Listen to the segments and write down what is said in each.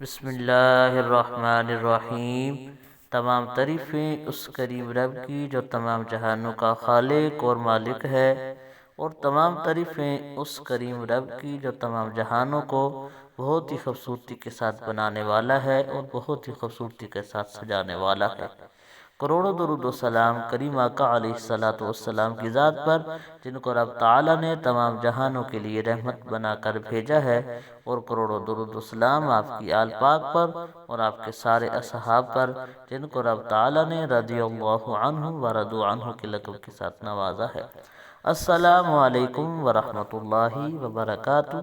بسم اللہ الرحمن الرحیم۔ تمام تعریفیں اس کریم رب کی جو تمام جہانوں کا خالق اور مالک ہے، اور تمام تعریفیں اس کریم رب کی جو تمام جہانوں کو بہت ہی خوبصورتی کے ساتھ بنانے والا ہے اور بہت ہی خوبصورتی کے ساتھ سجانے والا ہے۔ کروڑوں درود و سلام کریم آقا علیہ الصلوۃ والسلام کی ذات پر، جن کو رب تعالی نے تمام جہانوں کے لیے رحمت بنا کر بھیجا ہے، اور کروڑوں درود و سلام آپ کی آل پاک پر اور آپ کے سارے اصحاب پر، جن کو رب تعالی نے رضی اللہ عنہ و رضوا عنہ کے لقب کے ساتھ نوازا ہے۔ السلام علیکم ورحمۃ اللہ وبرکاتہ۔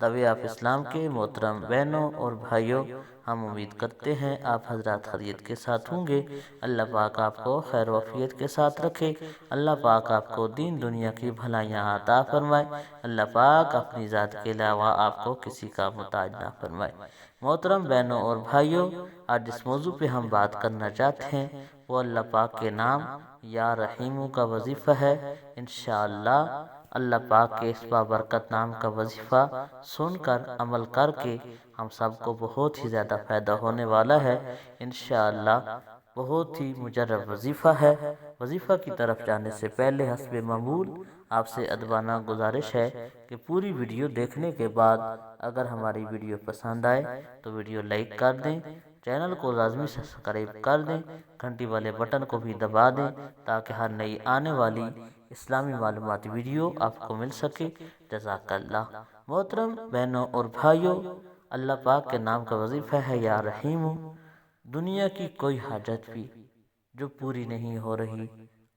دوی آپ اسلام کے محترم بہنوں اور بھائیوں، ہم امید کرتے ہیں آپ حضرات خیریت کے ساتھ ہوں گے۔ اللہ پاک آپ کو خیر و عافیت کے ساتھ رکھے۔ اللہ پاک آپ کو دین دنیا کی بھلائیاں عطا فرمائے۔ اللہ پاک اپنی ذات کے علاوہ آپ کو کسی کا محتاج نہ فرمائے۔ محترم بہنوں اور بھائیوں، آج جس موضوع پہ ہم بات کرنا چاہتے ہیں وہ اللہ پاک کے نام یا رحیم کا وظیفہ ہے۔ انشاءاللہ اللہ پاک کے اس بابرکت نام کا وظیفہ سن کر عمل کر کے ہم سب کو بہت ہی زیادہ فائدہ ہونے والا ہے۔ انشاءاللہ بہت ہی مجرب وظیفہ ہے۔ وظیفہ کی طرف جانے سے پہلے حسب معمول آپ سے ادبانہ گزارش ہے کہ پوری ویڈیو دیکھنے کے بعد اگر ہماری ویڈیو پسند آئے تو ویڈیو لائک کر دیں، چینل کو لازمی سبسکرائب کر دیں، گھنٹی والے بٹن کو بھی دبا دیں تاکہ ہر نئی آنے والی اسلامی معلوماتی ویڈیو آپ کو مل سکے۔ جزاک اللہ۔ محترم بہنوں اور بھائیوں، اللہ پاک کے نام کا وظیفہ ہے یا رحیم۔ دنیا کی کوئی حاجت بھی جو پوری نہیں ہو رہی،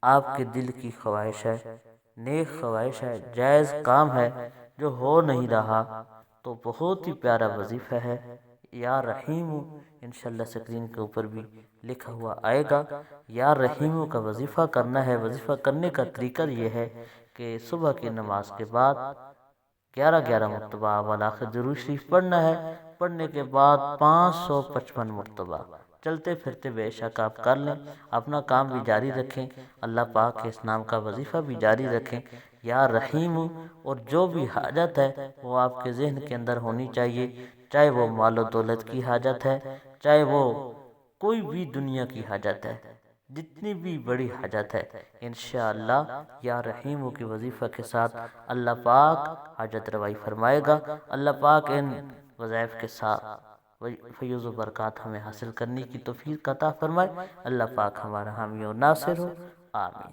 آپ کے دل کی خواہش ہے، نیک خواہش ہے، جائز کام ہے جو ہو نہیں رہا، تو بہت ہی پیارا وظیفہ ہے یا رحیم۔ انشاءاللہ سکرین کے اوپر بھی لکھا ہوا آئے گا۔ یا رحیم کا وظیفہ کرنا ہے۔ وظیفہ کرنے کا طریقہ یہ ہے کہ صبح کی نماز کے بعد 11 مرتبہ والآخر درود شریف پڑھنا ہے۔ پڑھنے کے بعد 555 مرتبہ چلتے پھرتے بے شک آپ کر لیں، اپنا کام بھی جاری رکھیں، اللہ پاک کے اس نام کا وظیفہ بھی جاری رکھیں یا رحیم۔ اور جو بھی حاجت ہے وہ آپ کے ذہن کے اندر ہونی چاہیے، چاہے وہ مال و دولت کی حاجت ہے، چاہے وہ کوئی بھی دنیا کی حاجت ہے، جتنی بھی بڑی حاجت ہے، انشاءاللہ یا رحیم کے وظیفہ کے ساتھ اللہ پاک حاجت روائی فرمائے گا۔ اللہ پاک ان وظائف کے ساتھ فیض و برکات ہمیں حاصل کرنے کی توفیق عطا فرمائے۔ اللہ پاک ہمارا حامی و ناصر ہو، آمین۔